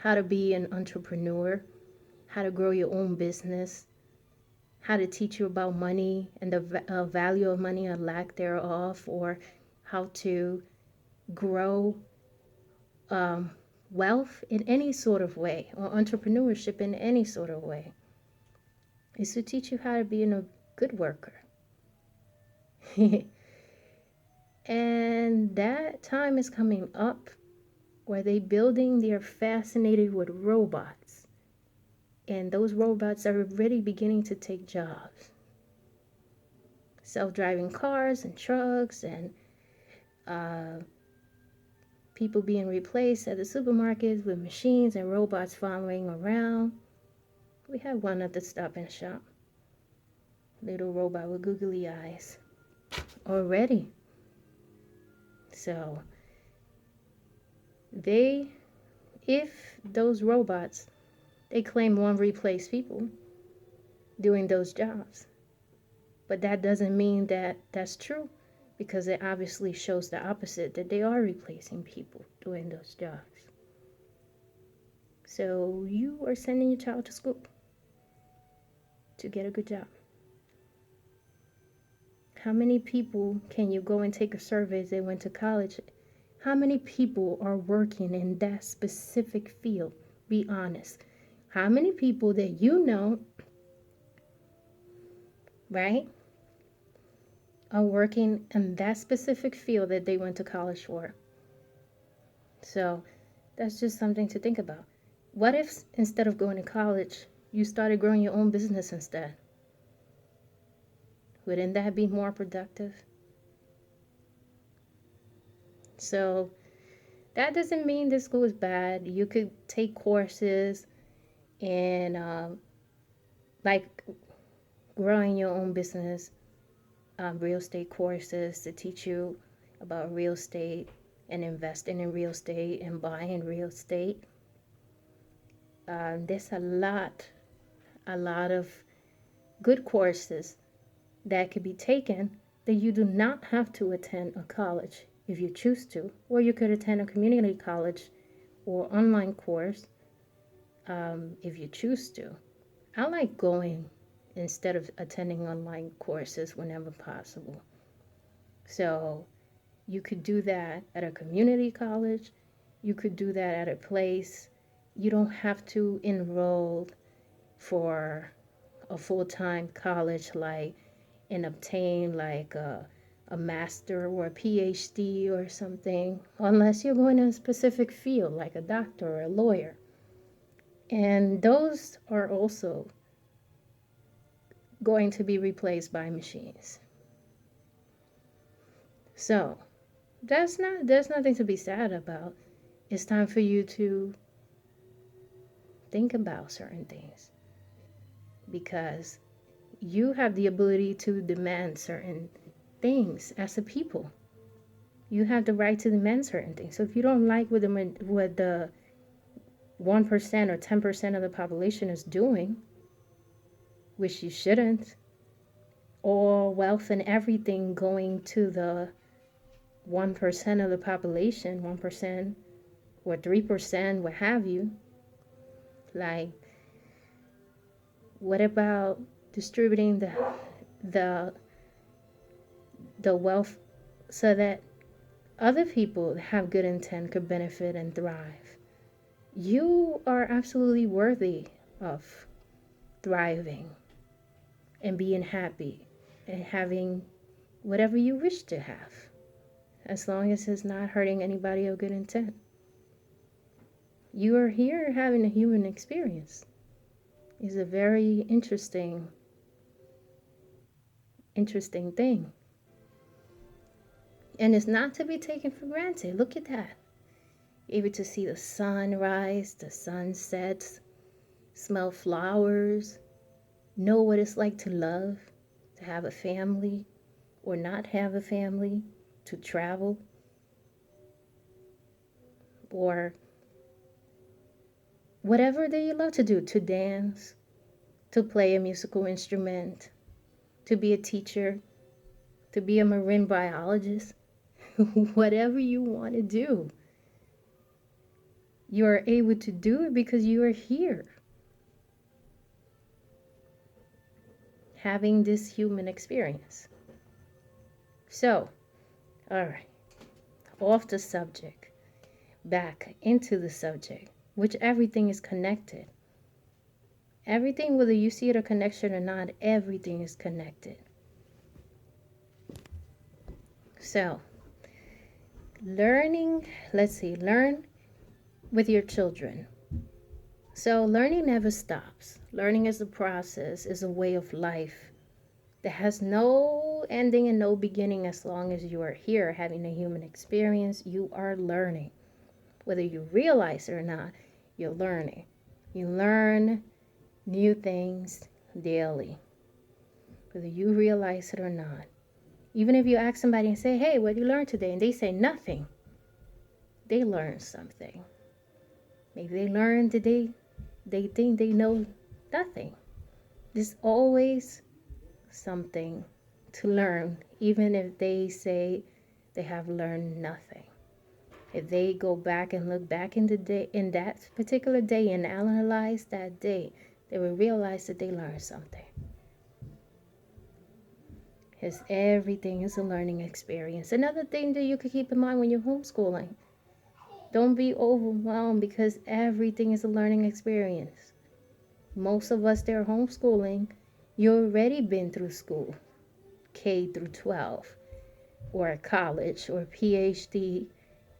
how to be an entrepreneur, how to grow your own business, how to teach you about money and the value of money or lack thereof, or how to grow wealth in any sort of way, or entrepreneurship in any sort of way. Is to teach you how to be a good worker. And that time is coming up where they're fascinated with robots. And those robots are already beginning to take jobs. Self-driving cars and trucks and people being replaced at the supermarkets with machines and robots following around. We have one at the Stop and Shop. Little robot with googly eyes. Already. So, if those robots, they claim won't replace people doing those jobs. But that doesn't mean that that's true, because it obviously shows the opposite, that they are replacing people doing those jobs. So you are sending your child to school to get a good job. How many people can you go and take a survey if they went to college? How many people are working in that specific field? Be honest. How many people that you know, right, are working in that specific field that they went to college for? So that's just something to think about. What if instead of going to college, you started growing your own business instead? Wouldn't that be more productive? So that doesn't mean this school is bad. You could take courses and like growing your own business, real estate courses to teach you about real estate and investing in real estate and buying real estate. There's a lot of good courses that could be taken that you do not have to attend a college if you choose to, or you could attend a community college or online course if you choose to. I like going instead of attending online courses whenever possible. So you could do that at a community college. You could do that at a place. You don't have to enroll for a full-time college and obtain like a master or a PhD or something, unless you're going in a specific field like a doctor or a lawyer. And those are also going to be replaced by machines. So there's nothing to be sad about. It's time for you to think about certain things, because you have the ability to demand certain things as a people. You have the right to demand certain things. So if you don't like what the 1% or 10% of the population is doing, which you shouldn't, or wealth and everything going to the 1% of the population, 1% or 3%, what have you, like, what about distributing the wealth so that other people that have good intent could benefit and thrive? You are absolutely worthy of thriving and being happy and having whatever you wish to have, as long as it's not hurting anybody of good intent. You are here having a human experience. It's a very interesting thing. And it's not to be taken for granted. Look at that. Able to see the sun rise, the sunsets, smell flowers, know what it's like to love, to have a family or not have a family, to travel, or whatever that you love to do, to dance, to play a musical instrument, to be a teacher, to be a marine biologist, whatever you want to do. You are able to do it because you are here, having this human experience. So, all right, off the subject, back into the subject, which everything is connected. Everything, whether you see it a connection or not, everything is connected. So, learning, let's see, learn with your children. So, learning never stops. Learning is a process, is a way of life that has no ending and no beginning. As long as you are here having a human experience, you are learning. Whether you realize it or not, you're learning. You learn new things daily, whether you realize it or not. Even if you ask somebody and say, hey, what did you learn today? And they say nothing, they learned something. Maybe they learned that they think they know nothing. There's always something to learn, even if they say they have learned nothing. If they go back and look back in the day, in that particular day, and analyze that day, they will realize that they learned something. Because everything is a learning experience. Another thing that you could keep in mind when you're homeschooling, don't be overwhelmed because everything is a learning experience. Most of us that are homeschooling, you already been through school, K through 12, or college, or PhD,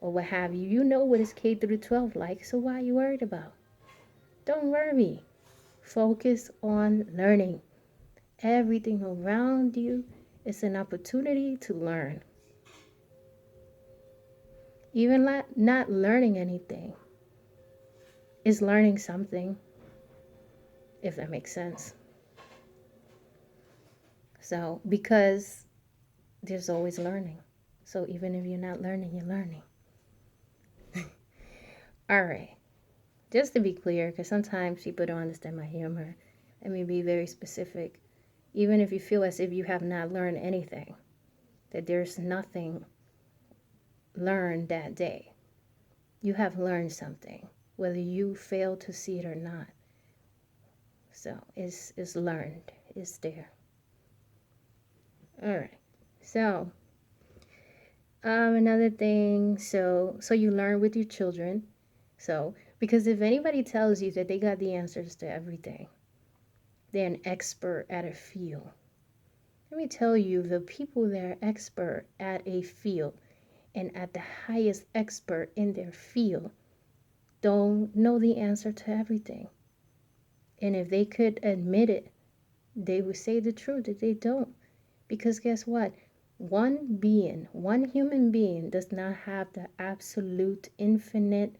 or what have you. You know what is K through 12 like, so why are you worried about? Don't worry. Focus on learning. Everything around you is an opportunity to learn. Even not learning anything is learning something, if that makes sense. So, because there's always learning. So even if you're not learning, you're learning. All right. Just to be clear, because sometimes people don't understand my humor, let me be very specific. Even if you feel as if you have not learned anything, that there's nothing learned that day, you have learned something, whether you fail to see it or not. So it's learned. It's there. All right. So another thing. So you learn with your children. So because if anybody tells you that they got the answers to everything, they're an expert at a field. Let me tell you, the people that are expert at a field and at the highest expert in their field don't know the answer to everything. And if they could admit it, they would say the truth that they don't. Because guess what? One human being does not have the absolute infinite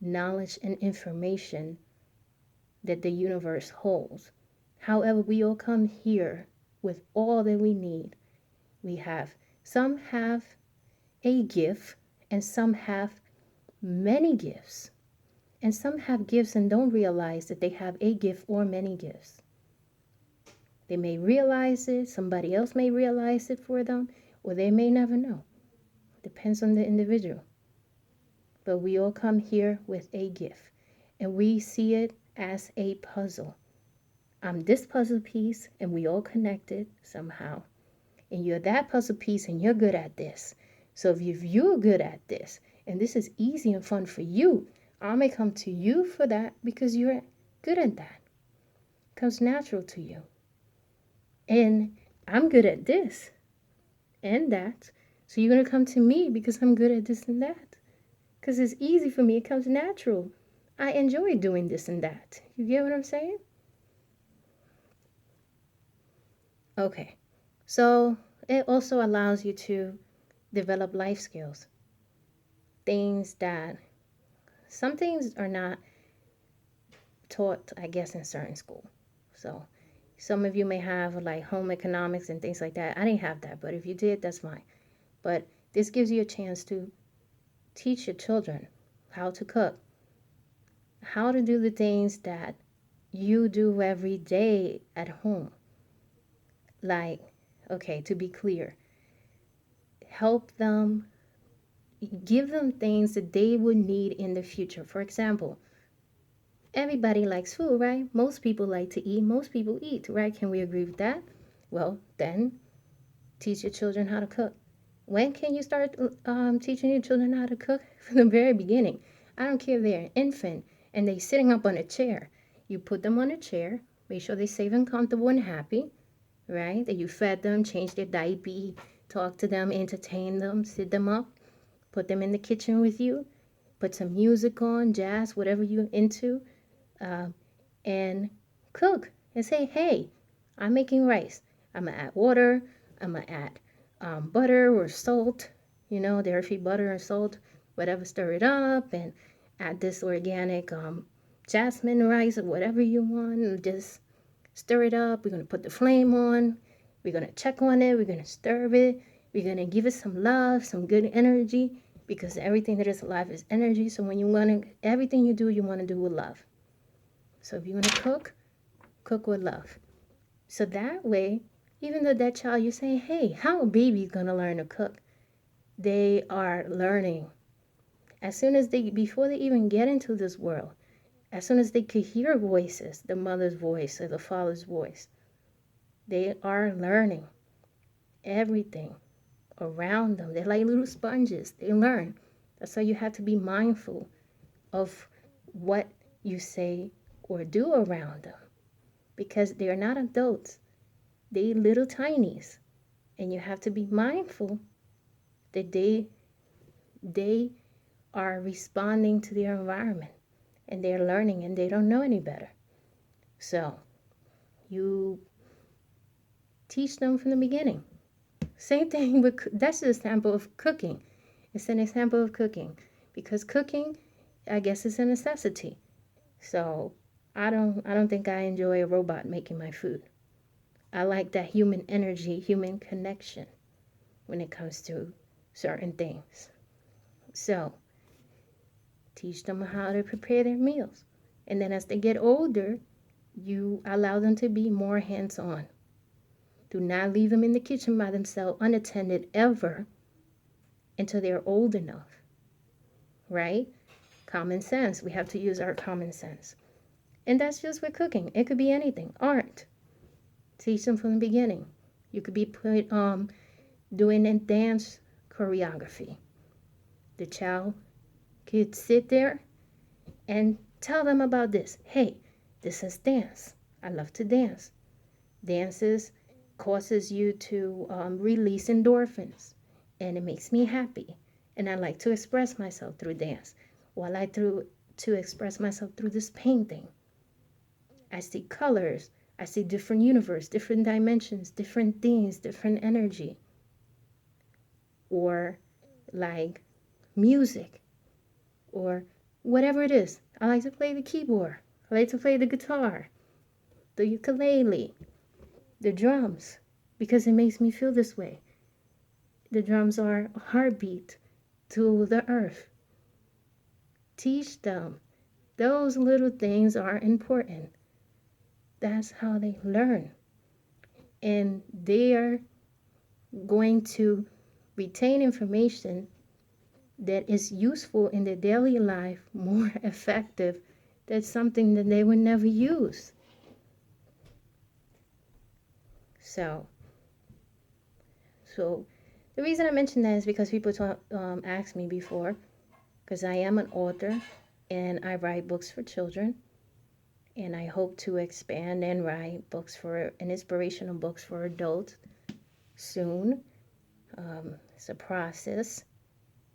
knowledge and information that the universe holds. However, we all come here with all that we need. Some have a gift, and some have many gifts. And some have gifts and don't realize that they have a gift or many gifts. They may realize it, somebody else may realize it for them, or they may never know. Depends on the individual. But we all come here with a gift, and we see it as a puzzle. I'm this puzzle piece, and we all connected somehow. And you're that puzzle piece, and you're good at this. So if you're good at this, and this is easy and fun for you, I may come to you for that because you're good at that. It comes natural to you. And I'm good at this and that. So you're going to come to me because I'm good at this and that. Because it's easy for me. It comes natural. I enjoy doing this and that. You get what I'm saying? Okay. So it also allows you to develop life skills. Things that some things are not taught, I guess, in certain school. So some of you may have like home economics and things like that. I didn't have that, but if you did, that's fine. But this gives you a chance to teach your children how to cook, how to do the things that you do every day at home. Like, okay, to be clear, help them, give them things that they would need in the future. For example, everybody likes food, right? Most people like to eat. Most people eat, right? Can we agree with that? Well, then teach your children how to cook. When can you start teaching your children how to cook? From the very beginning. I don't care if they're an infant and they're sitting up on a chair. You put them on a chair, make sure they're safe and comfortable and happy, right? That you fed them, changed their diaper, talk to them, entertain them, sit them up, put them in the kitchen with you, put some music on, jazz, whatever you're into, uh, and cook and say, hey, I'm making rice. I'm gonna add water. I'm gonna add butter or salt, dairy-free butter and salt, whatever. Stir it up and add this organic jasmine rice or whatever you want. And just stir it up. We're gonna put the flame on. We're gonna check on it. We're gonna stir it. We're gonna give it some love, some good energy, because everything that is alive is energy. So when you everything you do do with love. So if you want to cook with love. So that way, even though that child, you're saying, hey, how a baby's going to learn to cook? They are learning. As soon as before they even get into this world, as soon as they could hear voices, the mother's voice or the father's voice, they are learning everything around them. They're like little sponges. They learn. That's why you have to be mindful of what you say or do around them, because they are not adults. They little tinies, and you have to be mindful that they are responding to their environment, and they're learning, and they don't know any better. So you teach them from the beginning. Same thing with, that's an example of cooking. It's an example of cooking, because cooking, I guess, is a necessity. So I don't think I enjoy a robot making my food. I like that human energy, human connection when it comes to certain things. So teach them how to prepare their meals. And then as they get older, you allow them to be more hands-on. Do not leave them in the kitchen by themselves unattended ever until they're old enough, right? Common sense. We have to use our common sense. And that's just with cooking. It could be anything. Art. Teach them from the beginning. You could be doing a dance choreography. The child could sit there and tell them about this. Hey, this is dance. I love to dance. Dances causes you to release endorphins, and it makes me happy. And I like to express myself through dance. Or I like to express myself through this painting. I see colors. I see different universe, different dimensions, different things, different energy. Or like music, or whatever it is. I like to play the keyboard. I like to play the guitar, the ukulele, the drums, because it makes me feel this way. The drums are a heartbeat to the earth. Teach them. Those little things are important. That's how they learn. And they are going to retain information that is useful in their daily life, more effective than something that they would never use. So the reason I mention that is because people asked me before, because I am an author and I write books for children. And I hope to expand and write books inspirational books for adults soon. It's a process.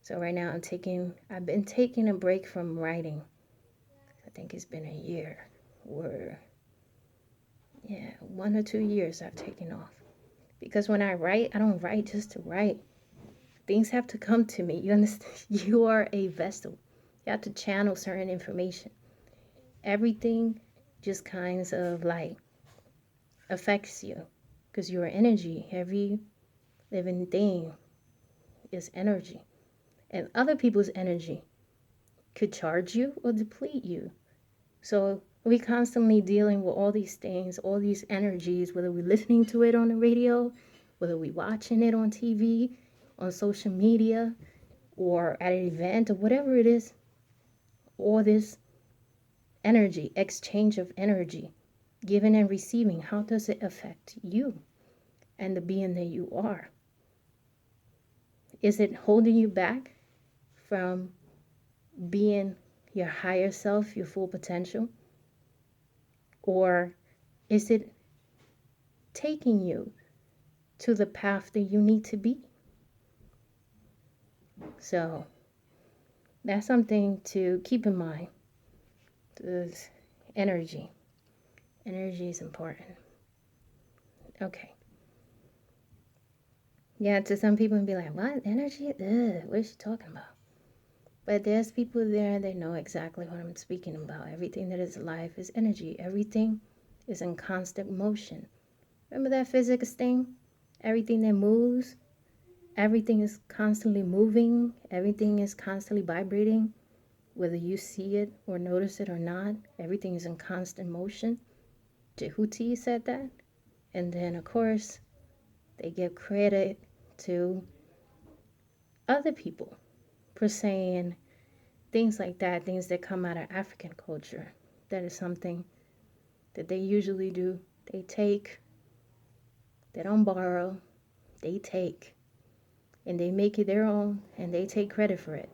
So right now I've been taking a break from writing. I think it's been a year, or 1 or 2 years I've taken off. Because when I write, I don't write just to write. Things have to come to me. You understand? You are a vessel. You have to channel certain information. Everything just kinds of like affects you, because your energy, every living thing is energy, and other people's energy could charge you or deplete you. So we constantly dealing with all these things, all these energies, whether we're listening to it on the radio, whether we're watching it on TV, on social media, or at an event or whatever it is, all this energy, exchange of energy, giving and receiving, how does it affect you and the being that you are? Is it holding you back from being your higher self, your full potential? Or is it taking you to the path that you need to be? So that's something to keep in mind. This energy. Energy is important. Okay. Yeah, to some people be like, what? Energy? Ugh, what is she talking about? But there's people there that know exactly what I'm speaking about. Everything that is alive is energy. Everything is in constant motion. Remember that physics thing? Everything that moves, everything is constantly moving. Everything is constantly vibrating. Whether you see it or notice it or not, everything is in constant motion. Jehuti said that. And then, of course, they give credit to other people for saying things like that, things that come out of African culture. That is something that they usually do. They take, they don't borrow, they take, and they make it their own, and they take credit for it.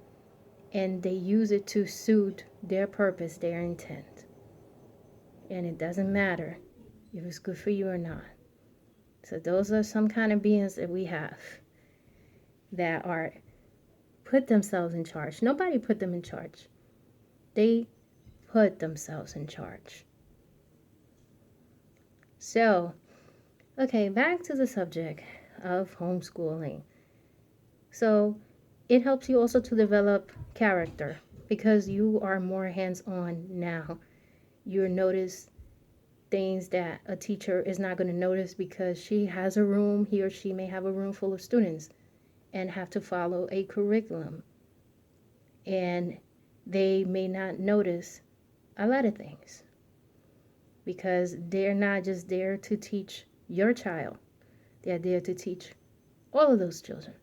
And they use it to suit their purpose, their intent. And it doesn't matter if it's good for you or not. So those are some kind of beings that we have that are put themselves in charge. Nobody put them in charge. They put themselves in charge. So, okay, back to the subject of homeschooling. So, it helps you also to develop character because you are more hands-on now. You notice things that a teacher is not going to notice because she has a room, he or she may have a room full of students and have to follow a curriculum. And they may not notice a lot of things because they're not just there to teach your child. They're there to teach all of those children.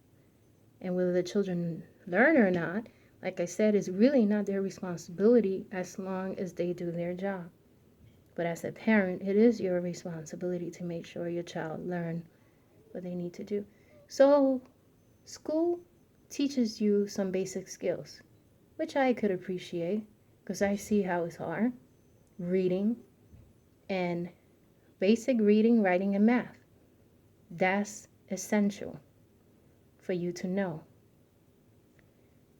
And whether the children learn or not, like I said, is really not their responsibility as long as they do their job. But as a parent, it is your responsibility to make sure your child learn what they need to do. So school teaches you some basic skills, which I could appreciate because I see how it's hard. Reading and basic reading, writing, and math. That's essential for you to know.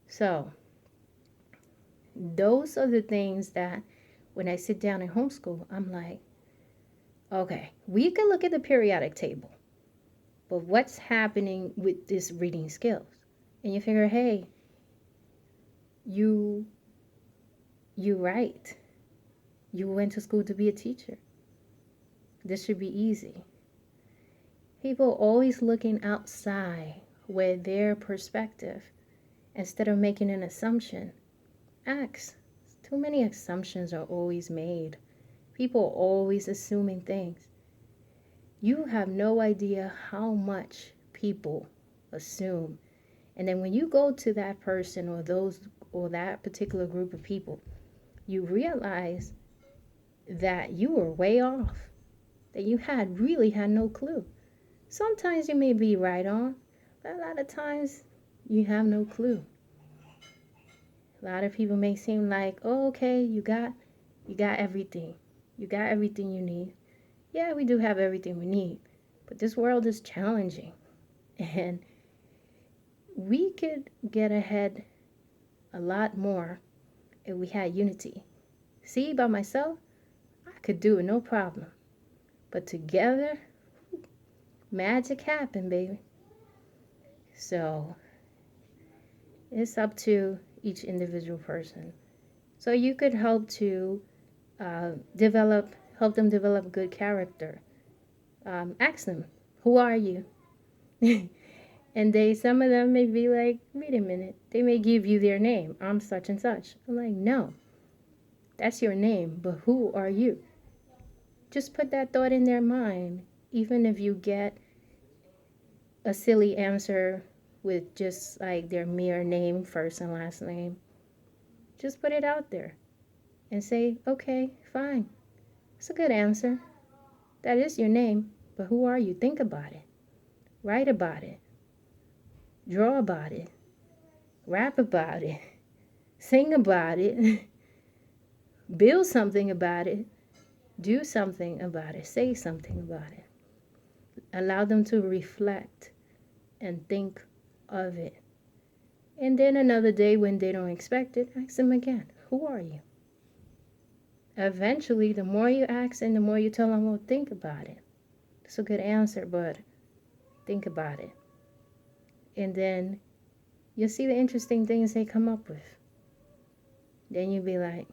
So those are the things that when I sit down in homeschool, I'm like, okay, we can look at the periodic table, but what's happening with this reading skills? And you figure, hey, you right. You went to school to be a teacher. This should be easy. People always looking outside with their perspective instead of making an assumption. Ask. Too many assumptions are always made. People are always assuming things. You have no idea how much people assume. And then when you go to that person or those or that particular group of people, you realize that you were way off, that you really had no clue. Sometimes you may be right on, but a lot of times you have no clue. A lot of people may seem like, oh, okay, you got everything. You got everything you need. Yeah, we do have everything we need, but this world is challenging. And we could get ahead a lot more if we had unity. See, by myself, I could do it, no problem. But together, magic happened, baby. So it's up to each individual person. So you could help to help them develop good character. Ask them, who are you? And some of them may be like, wait a minute. They may give you their name. I'm such and such. I'm like, no, that's your name, but who are you? Just put that thought in their mind. Even if you get a silly answer with just like their mere name, first and last name. Just put it out there and say, okay, fine. It's a good answer. That is your name, but who are you? Think about it. Write about it. Draw about it. Rap about it. Sing about it. Build something about it. Do something about it. Say something about it. Allow them to reflect and think of it. And then another day when they don't expect it, ask them again, who are you? Eventually, the more you ask and the more you tell them, well, think about it. It's a good answer, but think about it. And then you'll see the interesting things they come up with. Then you'll be like,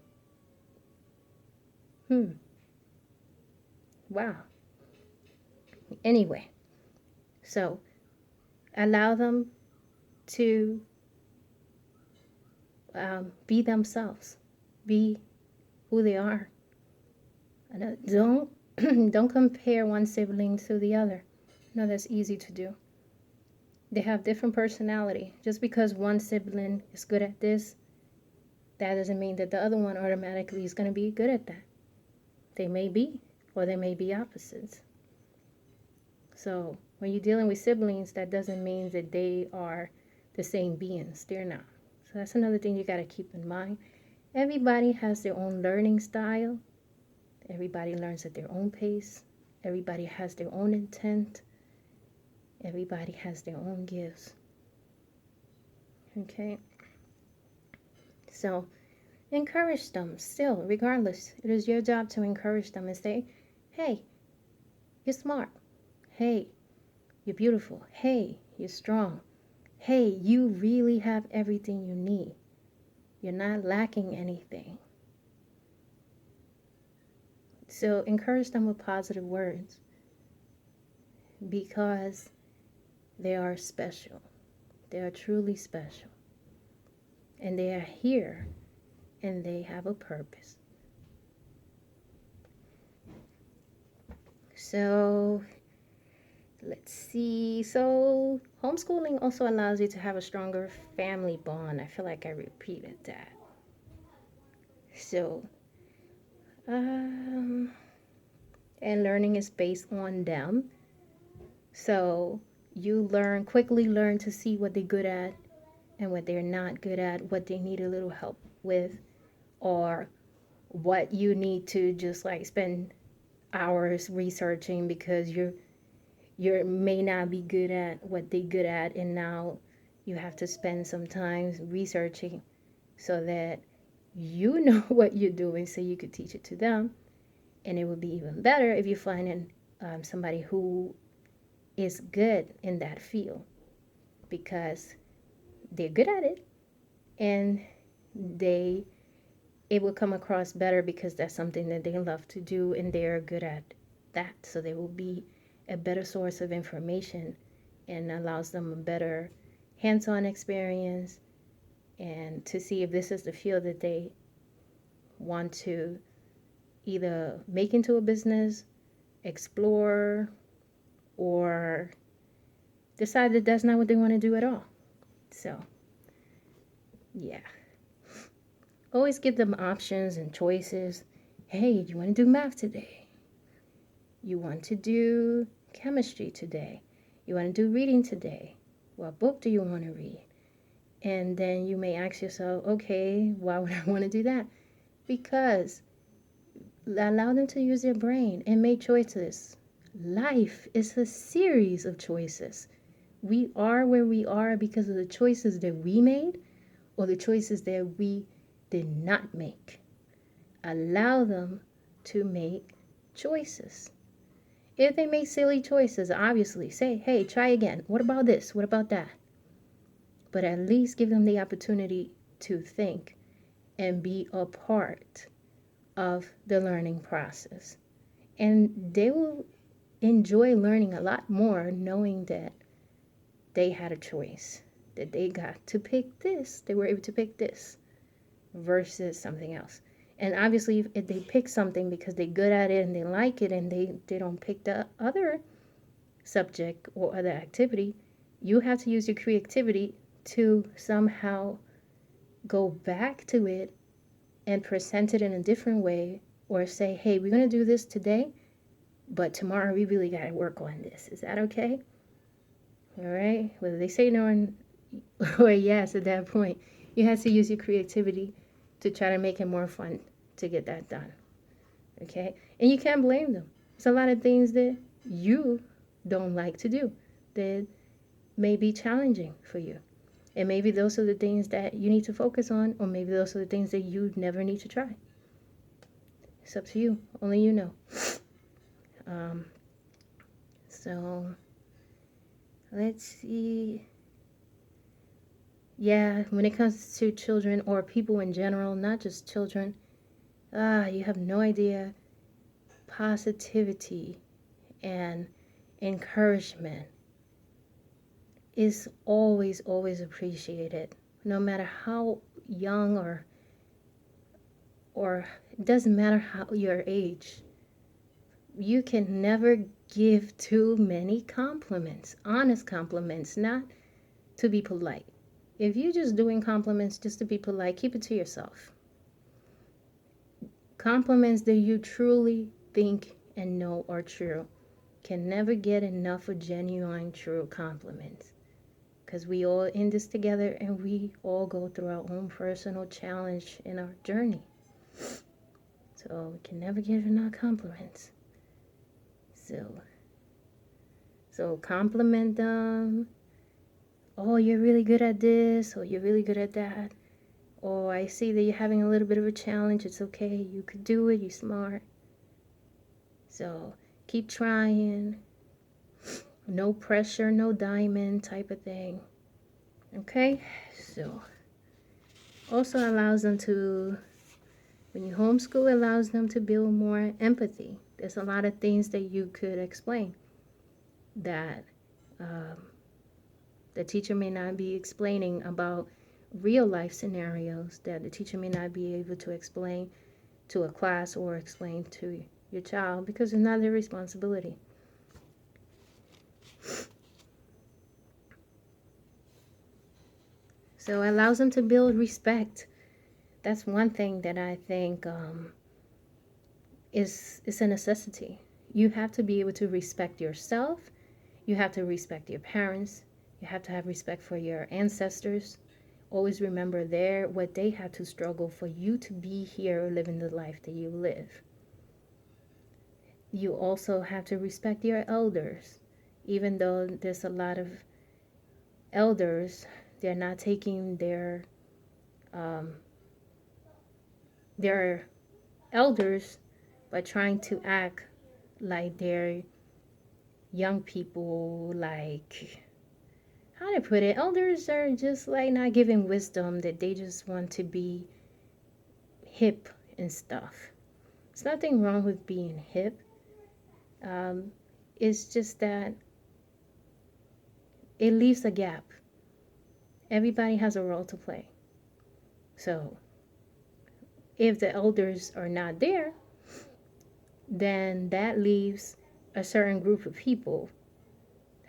wow. Anyway, so allow them to be themselves, be who they are. And don't compare one sibling to the other. No, that's easy to do. They have different personality. Just because one sibling is good at this, that doesn't mean that the other one automatically is going to be good at that. They may be, or they may be opposites. So when you're dealing with siblings, that doesn't mean that they are the same beings. They're not. So that's another thing you got to keep in mind. Everybody has their own learning style. Everybody learns at their own pace. Everybody has their own intent. Everybody has their own gifts. Okay? So encourage them still, regardless. It is your job to encourage them and say, hey, you're smart. Hey, you're beautiful. Hey, you're strong. Hey, you really have everything you need. You're not lacking anything. So encourage them with positive words because they are special. They are truly special. And they are here and they have a purpose. So let's see. So homeschooling also allows you to have a stronger family bond. I feel like I repeated that. So, and learning is based on them. So you quickly learn to see what they're good at and what they're not good at, what they need a little help with, or what you need to just like spend hours researching because you may not be good at what they're good at, and now you have to spend some time researching so that you know what you're doing so you could teach it to them. And it would be even better if you find somebody who is good in that field because they're good at it, and it will come across better because that's something that they love to do and they're good at that. So they will be a better source of information and allows them a better hands-on experience and to see if this is the field that they want to either make into a business, explore, or decide that that's not what they want to do at all. So, yeah. Always give them options and choices. Hey, you want to do math today? You want to do chemistry today? You want to do reading today? What book do you want to read? And then you may ask yourself, okay, why would I want to do that? Because allow them to use their brain and make choices. Life is a series of choices. We are where we are because of the choices that we made or the choices that we did not make. Allow them to make choices. If they make silly choices, obviously say, hey, try again. What about this? What about that? But at least give them the opportunity to think and be a part of the learning process. And they will enjoy learning a lot more knowing that they had a choice, that they got to pick this. They were able to pick this versus something else. And obviously, if they pick something because they're good at it and they like it and they don't pick the other subject or other activity, You have to use your creativity to somehow go back to it and present it in a different way, or say, hey, we're going to do this today, but tomorrow we really got to work on this. Is that okay? All right. Whether they say no or yes at that point, you have to use your creativity to try to make it more fun to get that done. Okay? And you can't blame them. There's a lot of things that you don't like to do that may be challenging for you. And maybe those are the things that you need to focus on, or maybe those are the things that you never need to try. It's up to you. Only you know. So let's see. Yeah, when it comes to children or people in general, not just children, you have no idea. Positivity and encouragement is always, always appreciated, no matter how young or it doesn't matter how your age. You can never give too many compliments, honest compliments, not to be polite. If you're just doing compliments just to be polite, keep it to yourself. Compliments that you truly think and know are true can never get enough of genuine, true compliments. Because we all in this together, and we all go through our own personal challenge in our journey. So we can never give enough compliments. So compliment them. Oh, you're really good at this, or you're really good at that. Or I see that you're having a little bit of a challenge. It's okay. You could do it. You're smart. So keep trying. No pressure, no diamond type of thing. Okay? So also allows them to, when you homeschool, allows them to build more empathy. There's a lot of things that you could explain that the teacher may not be explaining about real life scenarios, that the teacher may not be able to explain to a class or explain to your child, because it's not their responsibility. So it allows them to build respect. That's one thing that I think is a necessity. You have to be able to respect yourself. You have to respect your parents. You have to have respect for your ancestors. Always remember what they had to struggle for you to be here living the life that you live. You also have to respect your elders. Even though there's a lot of elders, they're not taking their elders by trying to act like they're young people, like, how to put it, elders are just like not giving wisdom, that they just want to be hip and stuff. There's nothing wrong with being hip. It's just that it leaves a gap. Everybody has a role to play. So if the elders are not there, then that leaves a certain group of people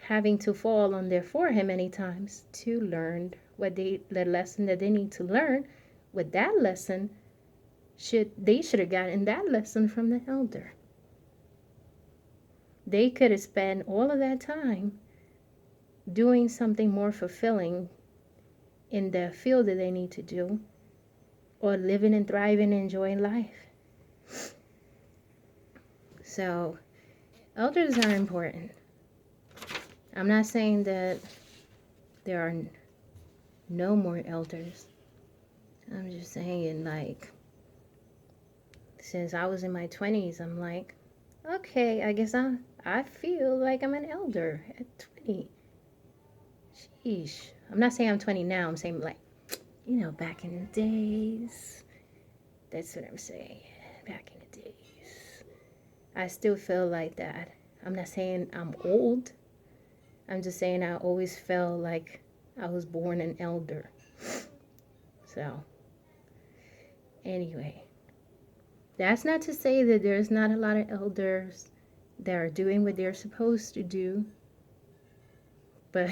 having to fall on their forehead many times to learn the lesson that they need to learn. With that lesson, they should have gotten that lesson from the elder. They could have spent all of that time doing something more fulfilling in the field that they need to do, or living and thriving and enjoying life. So elders are important. I'm not saying that there are no more elders. I'm just saying, like, since I was in my 20s, I'm like, okay, I guess I feel like I'm an elder at 20. Sheesh. I'm not saying I'm 20 now. I'm saying, like, back in the days. That's what I'm saying. Back in the days. I still feel like that. I'm not saying I'm old. I'm just saying I always felt like I was born an elder. So, anyway. That's not to say that there's not a lot of elders that are doing what they're supposed to do. But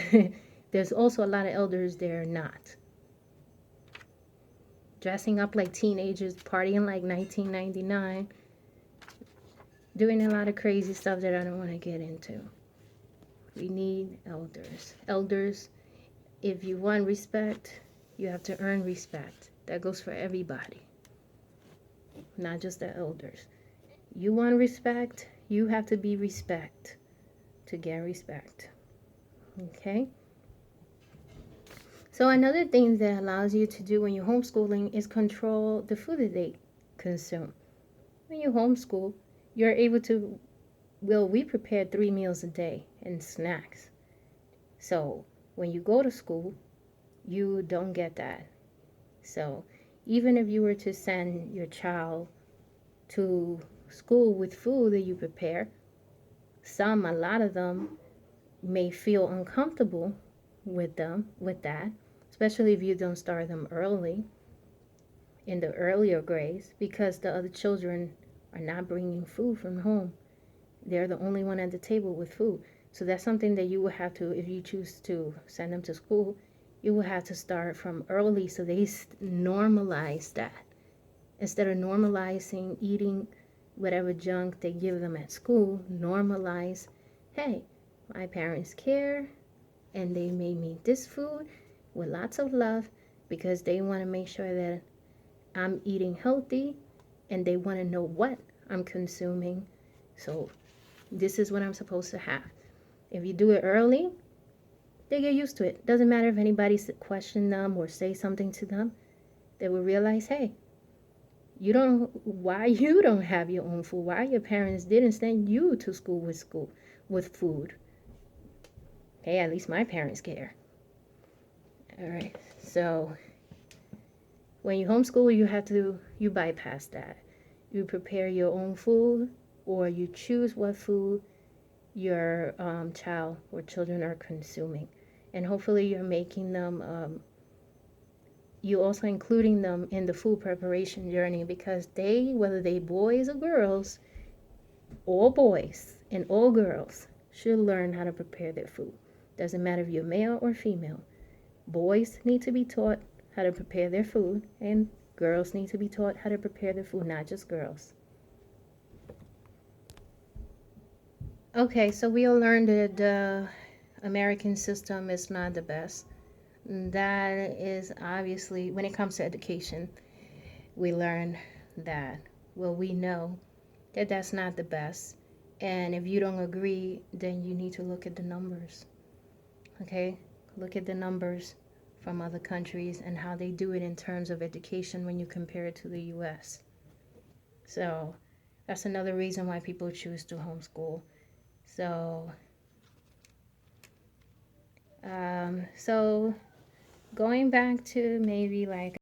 There's also a lot of elders that are not. Dressing up like teenagers, partying like 1999, doing a lot of crazy stuff that I don't want to get into. We need elders. Elders, if you want respect, you have to earn respect. That goes for everybody, not just the elders. You want respect, you have to be respect to get respect. Okay? So another thing that allows you to do when you're homeschooling is control the food that they consume. When you homeschool, you're able to, well, we prepare 3 meals a day and snacks. So when you go to school, you don't get that. So even if you were to send your child to school with food that you prepare, a lot of them may feel uncomfortable with that, especially if you don't start them early in the earlier grades, because the other children are not bringing food from home. They're the only one at the table with food. So that's something that you will have to, if you choose to send them to school, you will have to start from early so they normalize that. Instead of normalizing eating whatever junk they give them at school, normalize, hey, my parents care and they made me this food with lots of love because they want to make sure that I'm eating healthy and they want to know what I'm consuming. So this is what I'm supposed to have. If you do it early, they get used to it. Doesn't matter if anybody question them or say something to them. They will realize, hey, why you don't have your own food? Why your parents didn't send you to school with food? Hey, at least my parents care. All right. So when you homeschool, you bypass that. You prepare your own food, or you choose what food your child or children are consuming. And hopefully you're making them, you also including them in the food preparation journey, because whether they boys or girls, all boys and all girls should learn how to prepare their food. Doesn't matter if you're male or female. Boys need to be taught how to prepare their food, and girls need to be taught how to prepare their food, not just girls. Okay, so we all learned that the American system is not the best. That is obviously, when it comes to education, we learn that, well, we know that that's not the best. And if you don't agree, then you need to look at the numbers. Okay? Look at the numbers from other countries and how they do it in terms of education when you compare it to the US. So that's another reason why people choose to homeschool. So going back to maybe like